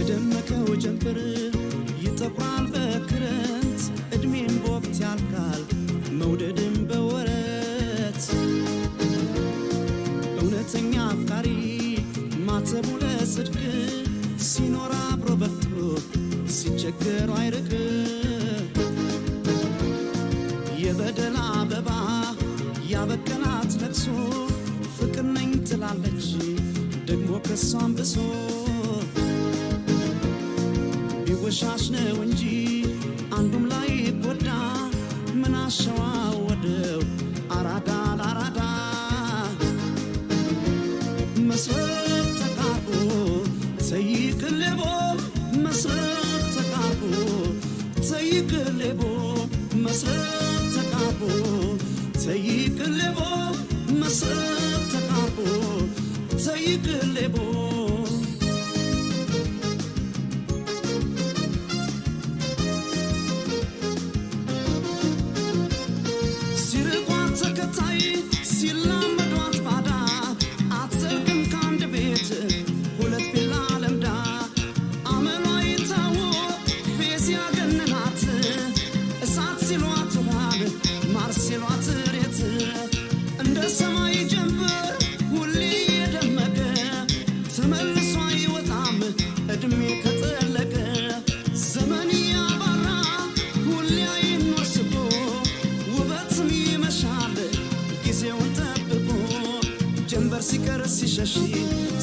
የደመቀው ጀንበር ይጠቁራል በክረምት እድሜን በወቅት ያልቃል መውደድን በወረት እውነተኛ አፍቃሪ ማተቡ ለጽድቅ ሲኖር አብሮ በርቶ ሲቸገሩ አይርቅ የበደል አበባ ያበቀላት ለቅሶ ፍቅር ነኝ ትላለች ደግሞ ከሷም ብሶ ቢወሻሽ ነው እንጂ አንዱም ላይ ጎዳ ምን አሸዋ ወደው አራዳ ለአራዳ መስረት ተቃርቦ ተይቅልቦ መስረት ተቃርቦ ተይቅልቦ መስረት ተቃርቦ ተይቅልቦ መስረት ተቃርቦ ተይቅልቦ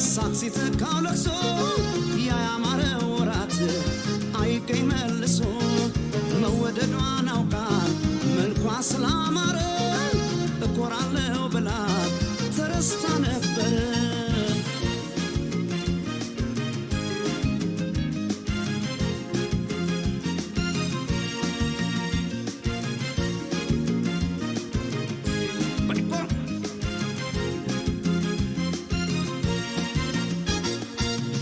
ሳክሲ ተካለክሶ ያማረ ወራት አይገኝ መልሶ መወደዷን አውቃ መልኳ ስላማረ እኮራለሁ ብላ ተረስታ ነበር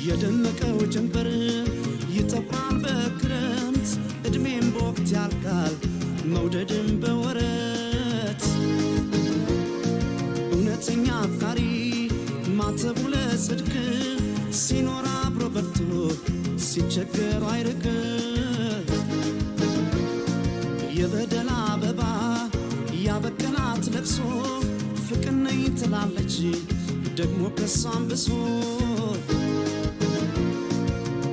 የደመቀው ጀንበር ይጠቁራል በክረምት እድሜን በወቅት ያልቃል መውደድን በወረት እውነተኛ አፍቃሪ ማተቡ ለጽድቅ ሲኖር አብሮ በርቶ ሲቸገሩ አይርቅ የበደል አበባ ያበቀላት ለቅሶ ፍቅር ነኝ ትላለች ደግሞ ከሷም ብሶ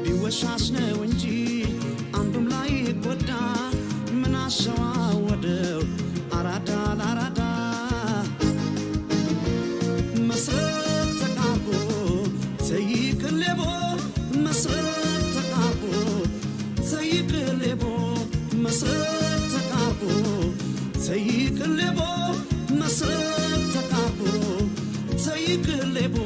ቢወሻሽ ነው እንጂ አንዱም ላይ ጎዳ ምን አሸዋ ወደው አራዳ ለአራዳ መስረት ተቃርቦ ተይቅልቦ መስረት ተቃርቦ ተይቅልቦ መስረት ተቃርቦ ተይቅልቦ መስረት ተቃርቦ ተይቅልቦ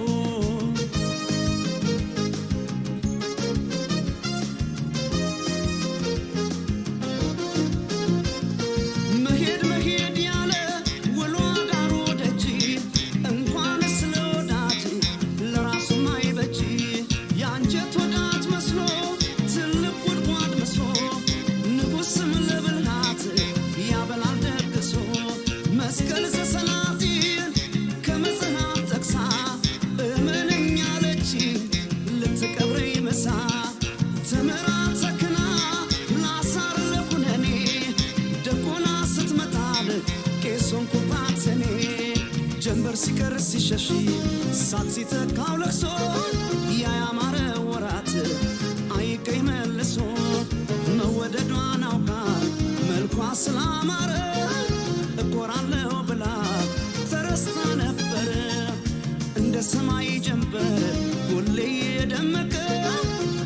ጀንበር ሲቀር ሲሸሽ ሳክሲ ተካለክሶ ያማረ ወራት አይገኝ መልሶ መወደዷን አውቃ መልኳ ስላማረ እኮራለሁ ብላ ተረስታ ነበር እንደ ሰማይ ጀንበር ሁሌ የደመቀ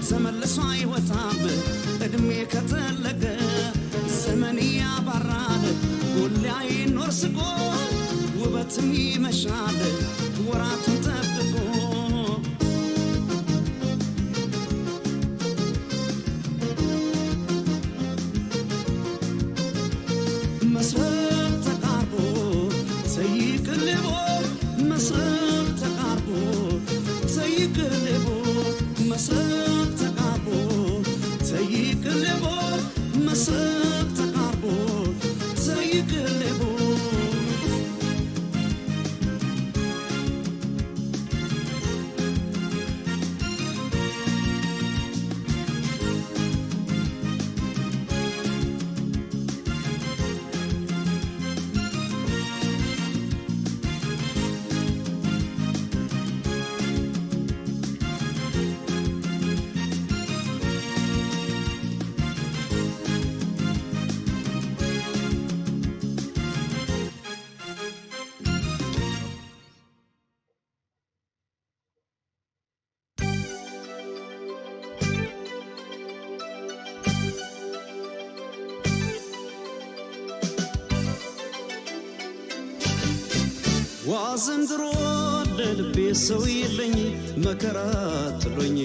ተመልሶ አይወጣም እድሜ ከተለቀ ዘመን ያባራል ሁሌ አይኖር ስቆ ውበትም ይመሻል ወራቱን ጠብቆ መስረት ተቃርቦ ተይቅልቦ መስረት ተቃርቦ ተይቅልቦ መስረት ተቃርቦ ተይቅልቦ መስረት ተቃርቦ ተይቅልቦ ዘንድሮ ለልቤ ሰው የለኝ መከራ ጥሎኝ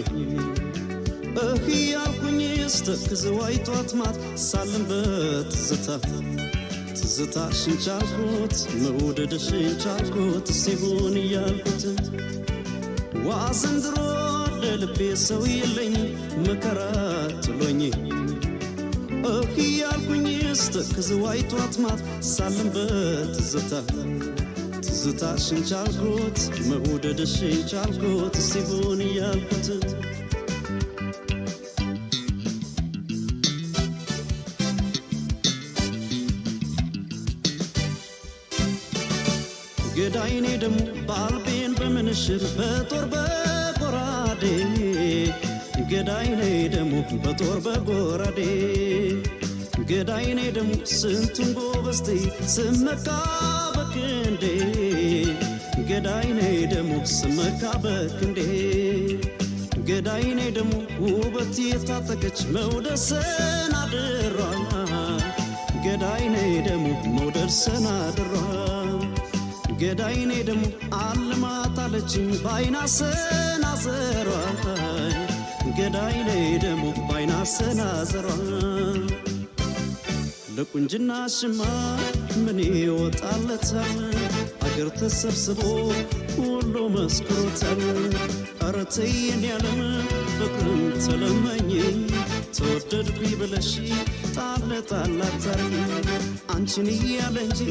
ያልኩኝ ስተክዝ ዋይቷት ማት ሳልን በትዝታ ትዝታሽን ቻልኩት መውደድሽን ቻልኩት ሲሆን እያልኩት ዘንድሮ ለልቤ ሰው የለኝ መከራ ጥሎኝ ያልኩኝ ስተክዝ ዋይቷት ማት ሳልን በትዝታ ትዝታሽን ቻልኩት መውደድሽን ቻልኩት ሲሆን እያልኩት ገዳይኔ ደሞ ባልቤን በምንሽር በጦር በጎራዴ ገዳይኔ ደሞ በጦር በጎራዴ ገዳይኔ ደሞ ስንቱን ጎበስቴ ስመካ በክንዴ ገዳይኔ ደሞ ስመካ በክንዴ ገዳይኔ ደሞ ውበት የታጠቀች መውደድ ሰናድሯ ገዳይኔ ደሞ መውደድ ሰናድሯ ገዳይኔ ደሞ አልማታለችኝ ባይና ሰናዘሯ ገዳይኔ ደሞ ባይና ሰናዘሯ ለቁንጅናሽማ ምን ይወጣለታል አገር ተሰብስቦ ሁሉ መስክሮታል ኧረ ተይ የኔ ዓለም ፍቅርን ተለመኝ ተወደድኩኝ ብለሽ ጣል ጣል አታርጊ አንቺን እያለ እንጂ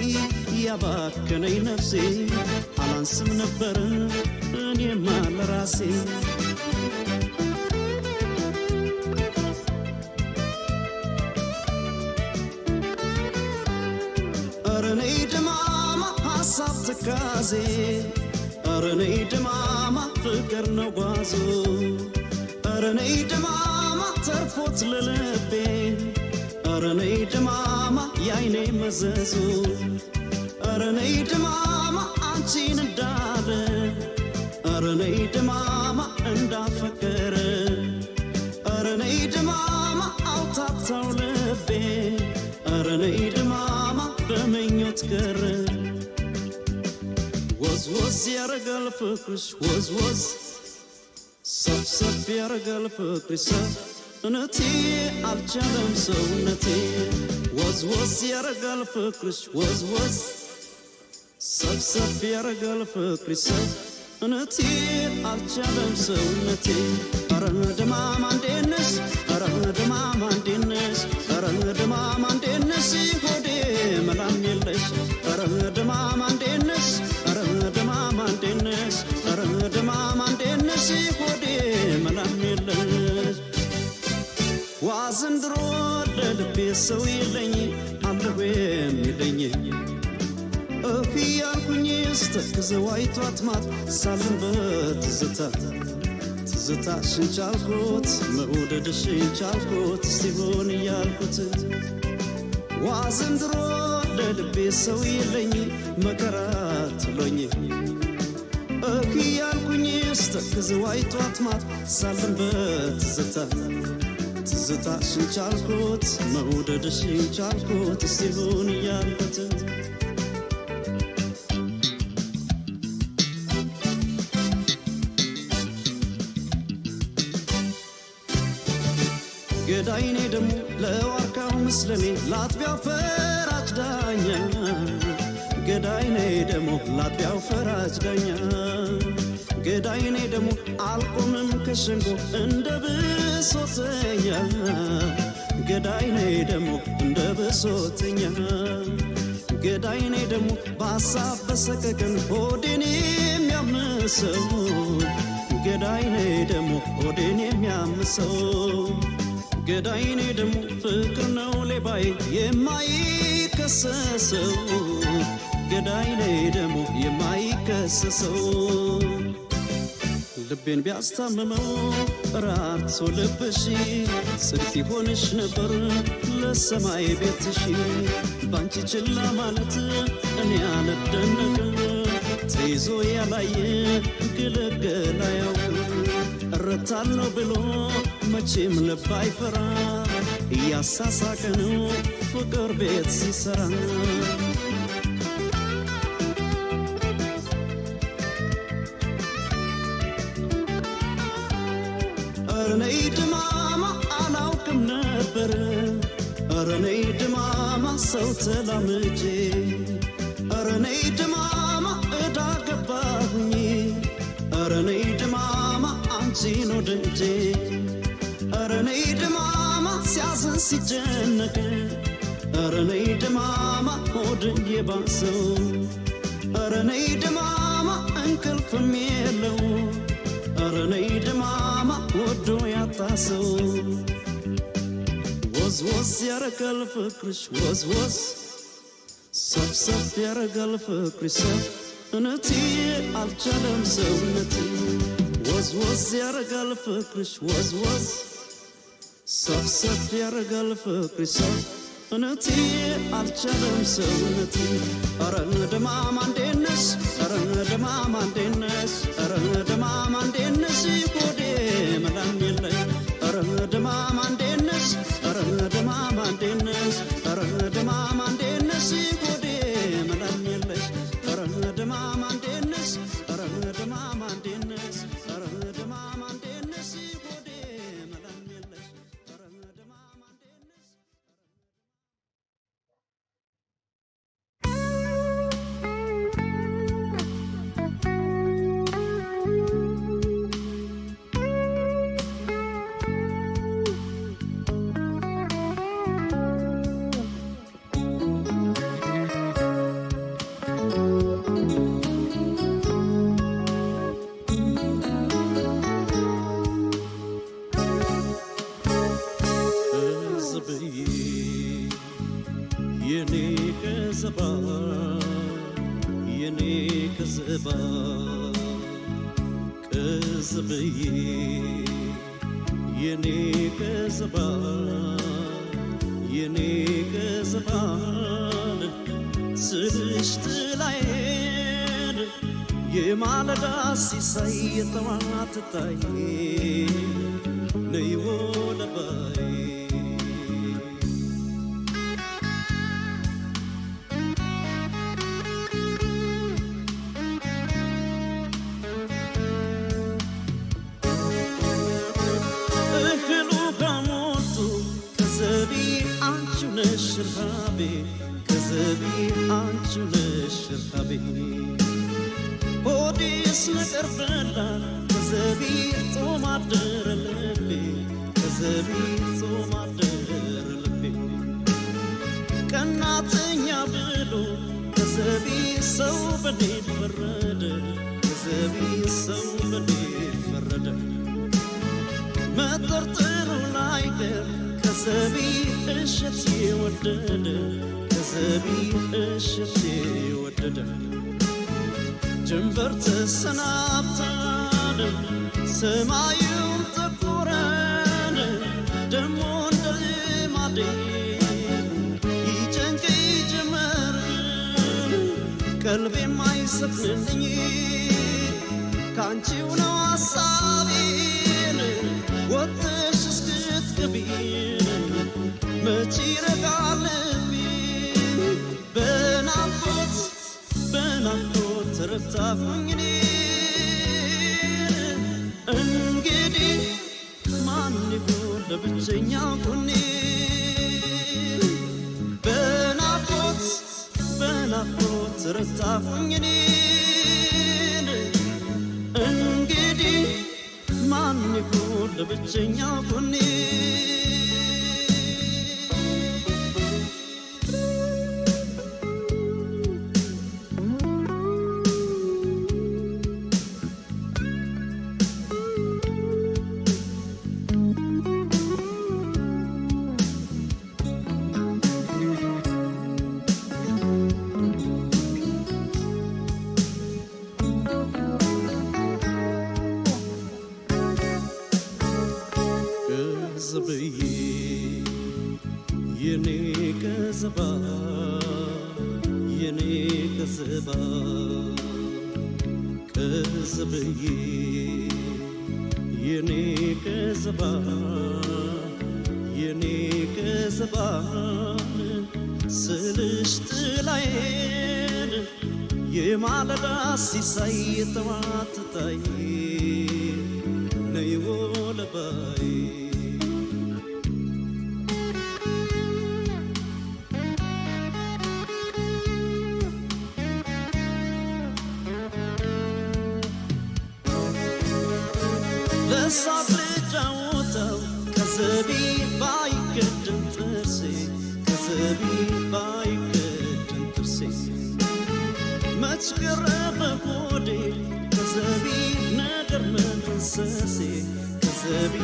ያባከነኝ ነፍሴ አላንስም ነበር እኔማ ለራሴ ኧረ ነይ ድማማ ሐሳብ ትካዜ ኧረ ነይ ድማማ ፍቅር ነው ጓዙ ኧረ ነይ ድማማ ተርፎት ለልቤ ኧረ ነይ ድማማ ያይኔ መዘዙ ኧረ ነይ ድማማ አንቺን እንዳለ ኧረ ነይ ድማማ እንዳፈቀረ ኧረ ነይ ድማማ አውታታው ልቤ ኧረ ነይ ድማማ በምኞት ቀረ ወዝ ወዝ ያረጋል ፍቅርሽ ወዝ ወዝ ሰብሰብ ያረጋል ፍቅርሽ እነቴ አልቻለም ሰውነቴ ወዝ ወዝ ያረጋል ፍቅርሽ ወዝ ወዝ ሰብሰብ ያረጋል ፍቅርሽ እነቴ አልቻለም ሰውነቴ ኧረ ድማማ እንዴት ነሽ ኧረ ድማማ እንዴት ነሽ ኧረ ድማማ እንዴት ነሽ ሆዴ መላም የለሽ ኧረ ድማማ እንዴት ነሽ ኧረ ድማማ እንዴት ነሽ ኧረ ድማማ እንዴት ነሽ ሆዴ መላም የለሽ ዘንድሮ ለልቤ ሰው የለኝ አለሁ የሚለኝ ያልኩኝ ስተክዝ ዋይቷት ማት ሳልን በትዝታ ትዝታሽን ቻልኩት መውደድሽን ቻልኩት ሲሆን እያልኩት ዘንድሮ ለልቤ ሰው የለኝ መከራ ጥሎኝ ያልኩኝ ስተክዝ ዋይቷት ማት ሳልን በትዝታ ትዝታሽን ቻልኩት መውደድሽን ቻልኩት ሲሆን እያልኩት ገዳይኔ ደሞ ለዋርካው ምስለኔ ላጥቢያው ፈራጅ ዳኛ ገዳይኔ ደሞ ላጥቢያው ፈራጅ ዳኛ ገዳይኔ ደሞ አልቆምም ከሸንጎ እንደ ብሶተኛ ገዳይኔ ደሞ እንደ ብሶተኛ ገዳይኔ ደሞ በሐሳብ በሰቀቀን ሆዴን የሚያምሰው ገዳይኔ ደሞ ሆዴን የሚያምሰው ገዳይኔ ደሞ ፍቅር ነው ሌባዬ የማይከሰሰው ገዳይኔ ደሞ የማይከሰሰው ልቤን ቢያስታምመው ራርቶ ልብሽ ጽድቅ ይሆንሽ ነበር ለሰማይ ቤትሽ ባንቺ ችላ ማለት እኔ አልደነቅም ተይዞ ያላየ ግልግል አያውቅም እረታለሁ ብሎ መቼም ልብ አይፈራ እያሳሳቀ ነው ፍቅር ቤት ሲሰራ ነይ ድማማ አላውቅም ነበር ኧረ ነይ ድማማ ሰው ተላምጄ ኧረ ነይ ድማማ እዳ ገባሁኝ ኧረ ነይ ድማማ አንቺን ወድጄ ኧረ ነይ ድማማ ሲያዝን ሲጨነቅ ኧረ ነይ ድማማ ሆድን የባሰው ኧረ ነይ ድማማ እንቅልፍም የለው ኧረ ነይ ድማማ ወዶ ያጣሰው ወዝ ወዝ ያረጋል ፍቅርሽ ወዝ ወዝ ሰብሰብ ያረጋል ፍቅርሽ ሰውነትዬ አልቻለም ሰውነቴ ወዝ ወዝ ያረጋል ፍቅርሽ ወዝ ወዝ ሰብሰብ ያረጋል ፍቅርሽ ሰውነትዬ አልቻለም ሰውነቴ ኧረ ድማማ እንዴት ነሽ ኧረ ድማማ እንዴት ነሽ ኧረ ድማማ እንዴት ነሽ ሆዴ መላም የለኝ ኧረ ድማማ እንዴት ነሽ ኧረ ድማማ እንዴት ነሽ ኧረ ድማማ እንዴት ነሽ ሆዴ መላም የለሽ ኧረ ድማማ እንዴት ነሽ ኧረ ድማማ እንዴት ነሽ ኧረ ድማማ እንዴት ነሽ ሆዴ መላም የለሽ ኧረ ድማማ እንዴት ነሽ ቅዝብዬ የኔ ቅዝባ የኔ ቅዝባን ስልሽ ጥላዬን የማለዳ ሲሳይ የጠዋት ታይ ነይ ወለባይ ሽርሃቤ ከዘቢ አንቺ ነሽ ሽርሃቤ ሆዴስ ነገር በላ ከዘቢ ጾም አደረ ልቤ ከዘቢ ጾም አደረ ልቤ ቀናተኛ ብሎ ከዘቢ ሰው በኔ ፈረደ ከዘቢ ሰው በኔ ፈረደ መጠርጠሩ ላይቀር ከዘቢ እሸት የወደደ ከዘቢ እሸት የወደደ ጀንበር ተሰናብታን ሰማዩም ጠቆረን ደሞ እንደ ልማዴ ይጨንቀኝ ጀመር ቀልቤም አይሰጥልኝ ካንቺው ነው ሐሳቤን ወጥተሽ እስክትገቢ መች ይረጋል ልቤ በናፍቆት በናፍቆት ተረታሁኝ እኔ እንግዲህ ማን ይሆን ለብቸኛው ጎኔ በናፍቆት በናፍቆት ተረታሁኝ እኔ እንግዲህ ማን ይሆን ለብቸኛው ጎኔ የኔ ቅዝባ የኔ ቅዝባ ቅዝብዬ የኔ ቅዝባ የኔ ቅዝባ ስልሽ ጥላዬን የማለዳ ሲሳይ የጠዋት ታይ ነይ ወደ ለባይ ለሳቅ ልጫወተው ከዘቢ ባይገድም ጥርሴ ከዘቢ ባይገድም ጥርሴ መች ቀረበ ሆዴ ከዘቢ ነገር መጥንሰሴ ከዘቢ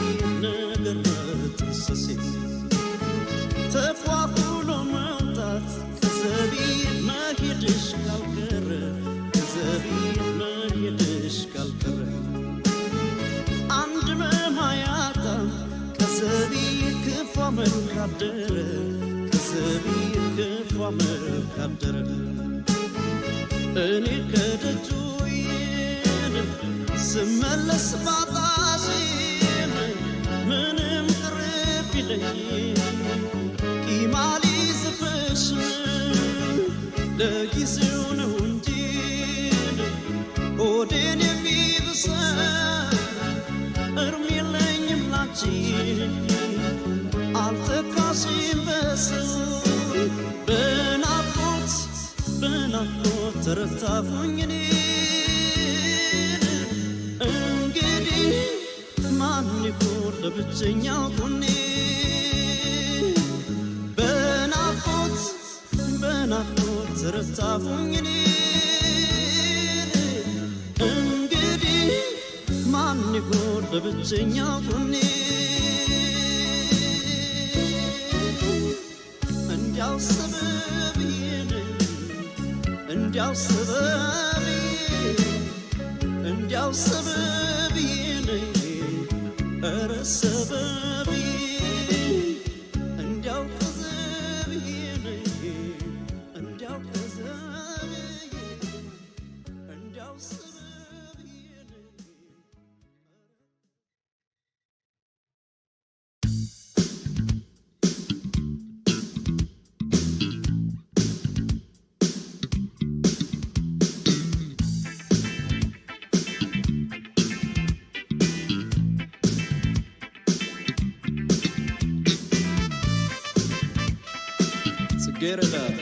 ነገር መጥንሰሴ ተፏፍሎ መውጣት ከዘቢ መሄድሽ ካልቀረ ከዘቢ መሄድሽ ካልቀረ አንድ መማያታ ከዘቢ ክፉ መልካደረ ከዘቢ ክፉ መልካደረ እኔ ከደጁ ስመለስ ባጣሽን ምንም ቅርብ ይለኝ ቂማሊ ዝፍሽ ለጊዜው ነው እንጂ ሆዴን የሚብሰ እርም የለኝም ላንቺ አልተካሽም በሰው በናፍቆት በናፍቆት ተረታሁኝ እኔ እንግዲህ ማን ይሆን ለብቸኛው ጎኔ በናፍቆት በናፍቆት ተረታሁኝ እኔ እንግዲህ ማን ይሆን ለብቸኛው ጎኔ እንዲያው ሰበብዬን እንዲያው ሰበብዬ እንዲያው ሰበብዬን ኧረ ሰበብዬ እንዲያው ከዘብዬን እንዲያው ከዘብዬ እንዲያው ሰበብዬን Get it up.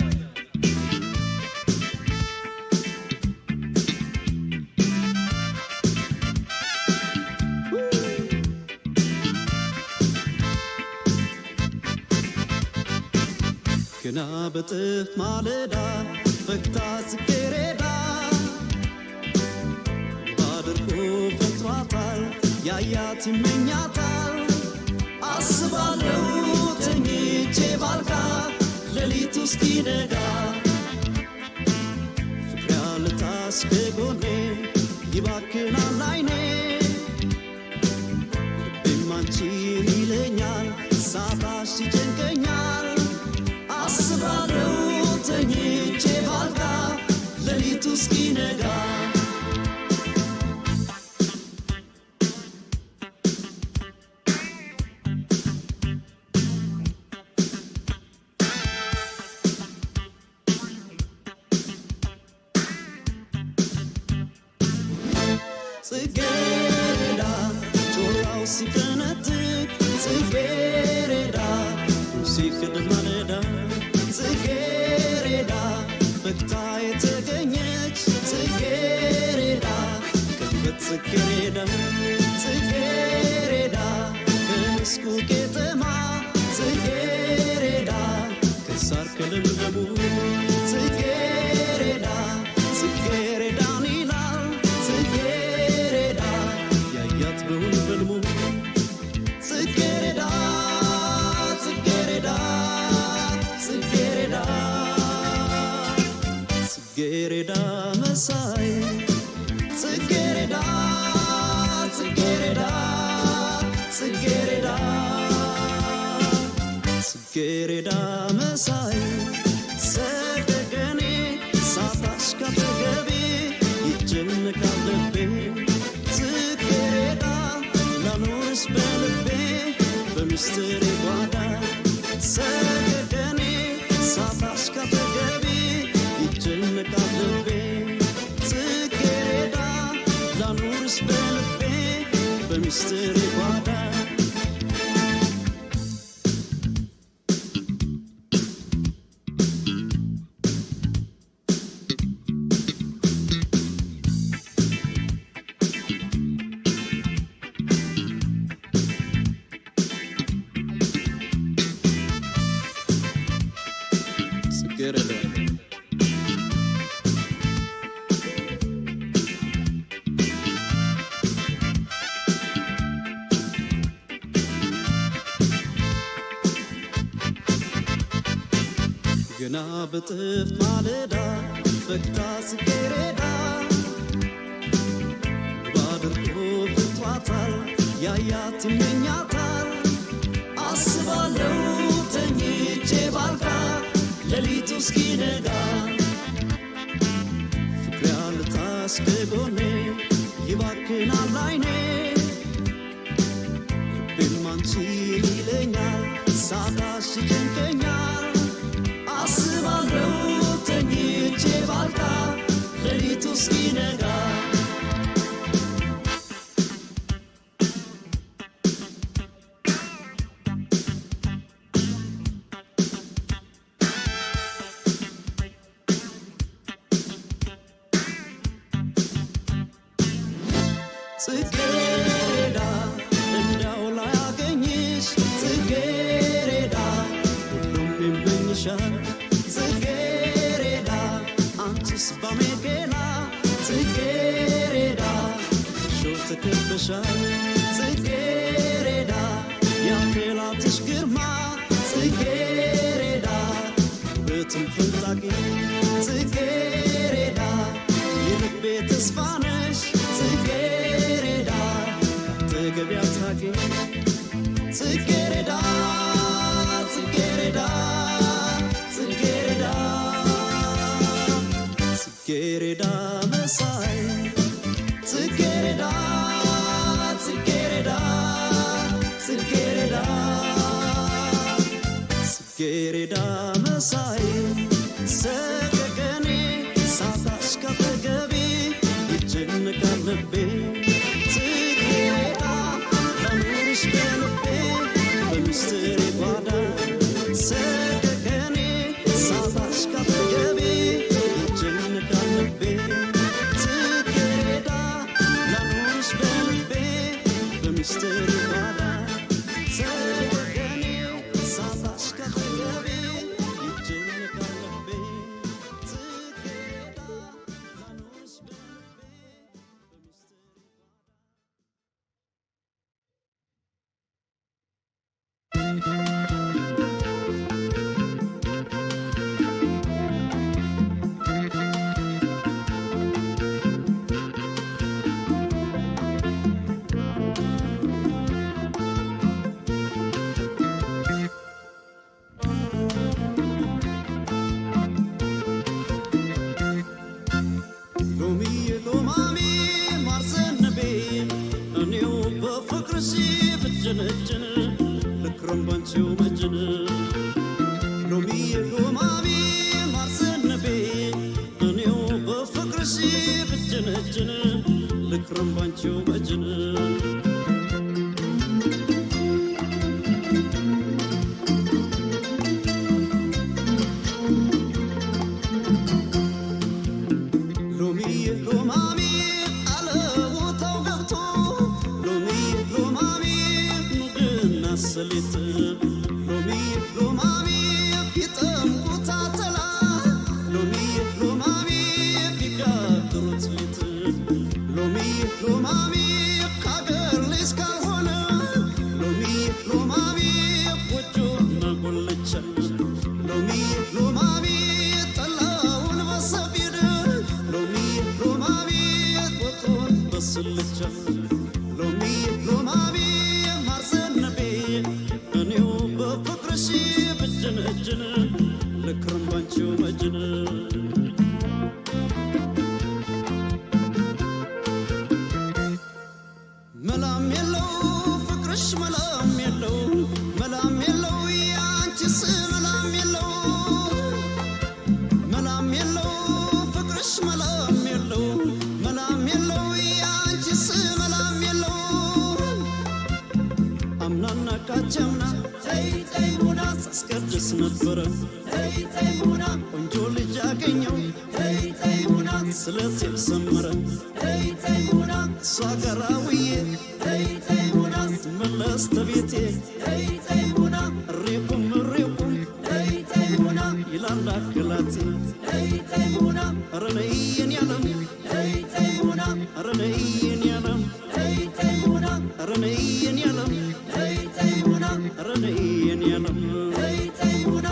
ገና በጥፍ ማለዳ ፈክታ ጽጌረዳ ባድርጎ ፈጥሯታል ያያት ይመኛታል አስባለው ተኝቼ ባልጋ ሌሊቱ እስኪነጋ ፍቅር ያልታስ ከጎኔ ይባክናል አይኔ ልቤም አንቺን ይለኛል ሳጣሽ ይጨንቀኛል አስባለው ተኝቼ ባልጋ ሌሊቱ እስኪነጋ ጽጌረዳ ጮራው ሲፈነጥቅ ጽጌረዳ ሲክድ ማለዳ ጽጌረዳ ፈክታ የተገኘች ጽጌረዳ ከበት ጽጌረዳ ጽጌረዳ ከመስኩ ቄጠማ ጽጌረዳ ከሳር ከለምለሙ ጽጌረዳ ጽጌረዳን ይላል ጽጌረዳ ያያት በውን በልሙ ጽጌረዳ ጽጌረዳ ጽጌረዳ ጽጌረዳ መሳይ ጽጌረዳ ጽጌረዳ ጽጌረዳ ጽጌረዳ መሳይ ሰደገኔ ሳታሽ ካጠገቤ ይጨነቃል ልቤ ጽጌረዳ ላኖርሽ በልቤ በምስጢሬ ጓዳ ሰደገኔ ሳታሽ ካጠገቤ ይጨነቃል ልቤ ጽጌረዳ ላኖርሽ በልቤ በምስጢሬ ጓዳ ጽጌረዳ ገና በጥፍ ማለዳ ፈክታ ጽጌረዳ ባድርጎ ብቷታል ያያት ይመኛታል አስባለው ተኝቼ ባልጋ ሌሊቱ እስኪነጋ ፍቅር ያልታስ ከጎኔ ይባክናል አይኔ ልቤም አንቺን ይለኛል ሳጣሽ ይጨንቀኛል አስባለው ተኝቼ ባልጋ ሌሊቱ እስኪነጋ ጽጌረዳ እንዳው ላያገኝሽ ጽጌረዳ ሁሉም ይመኝሻል ጽጌረዳ አንቺስ ባሜኬላ ጽጌረዳ ሾህ ተከበሻል ጽጌረዳ ያፌላትሽ ግርማ ጽጌረዳ ውበትም ፍንጣቂ ጽጌረዳ የልቤ ተስፋ ነሽ ጽጌረዳ ተገቢያ ታቂ ጽጌረዳ ጽጌረዳ ጽጌረዳ ጽጌረዳ መሳይ ጽጌረዳ ጽጌረዳ ጽጌረዳ ጽጌረዳ መሳይ ሰቀቀኔ ሳታሽ ካጠገቤ ይጨነቃል ልቤ ጽጌረዳ ላኑርሽ በልቤ በሚስጥሬ ጓዳ ሰቀቀኔ ሳታሽ ካጠገቤ ይጨነቃል ልቤ ጽጌረዳ ላኑርሽ በልቤ በሚስጥሬ ጓዳ ሰቀቀኔ ሳታሽ ካጠገቤ ይጨነቃል ልቤ ጽጌረዳ ላኑርሽ በልቤ ሎሚዬ ሎማሜ ማርዘንቤ እኔው በፍቅርሽ ብጀነጀን ልክረም ባንቺው መጀን ሎሚዬ ሎማሜ ማርዘንቤ እኔው በፍቅርሽ ብጀነጀን ልክረም ባንቺው መጀን ሎሚዬ ሎማሜ አለቦታው ገብቶ ሎሚዬ ሎማሜ ኑግና ሰሊጥ ሎሚዬ ሎማሜ ቢጠምቁት አተላ ሎሚዬ ሎማሜ ቢጋግሩት ሊጥ ሎሚዬ ሎማሜ ካገር ልጅ ካልሆነ ሎሚዬ ሎማሜ ጎጆና ጎልቻ ሎሚዬ ሎማሜ ጠላውን በሰፊድ ሎሚዬ ሎማሜ ወጡን በስልቻ ሎሚዬ ሎማሜ ማርዘንቤ እኔው በፍቅርሽ ብጀነጀን ልክረም ባንቺው መጀን መላም የለው ፍቅርሽ መላም የለው መላም የለው ያንቺስ መላም የለው መላም የለው ፍቅርሽ መላም የለው መላም የለው ያንቺስ መላም የለው አምናና ካቸምና ተይ ተይ ሙና ሳስቀድስ ነበረ ተይ ተይ ሙና ቆንጆ ልጅ አገኘው ተይ ተይ ሙና ስለቴም ሰመረ ተይ ተይ ሙና እሷ ጋር ውዬ ተይ ተይ ሙና ስመለስ ተቤቴ ተይ ተይ ሙና እሬኩም እሬኩም ተይ ተይ ሙና ይላል አክላት ረነይን ያለም ተይሙና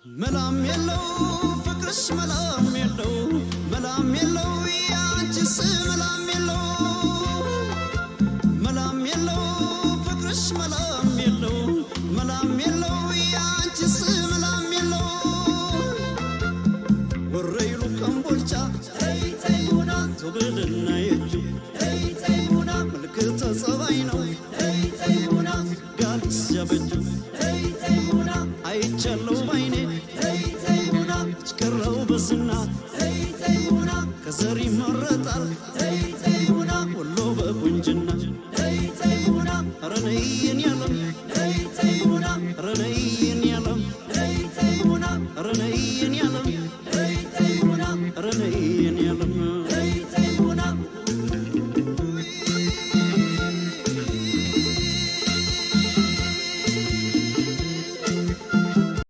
መላም የለው ፍቅርሽ መላም የለው መላም የለው ያንቺስ መላም የለው መላም የለው ፍቅርሽ መላም የለው መላም የለው ያንቺስ መላም የለው ወረይሉ ከምቦልቻ ተይሙና ዞብልና የጁ ተይሙና ምልክተ ጸባይ ነው ተይሙና ጋልስ ያበጁ ተይሙና አይቻለው ባይኔ ተይሙና ቀረው በዝና ተይሙና ከዘር ይመረጣል ተይሙና ወሎ በቁንጅና ተይሙና ረነይን ያለም ተይሙና ረነይን ያለም ተይሙና ረነይን ያለም ተይሙና ረነይ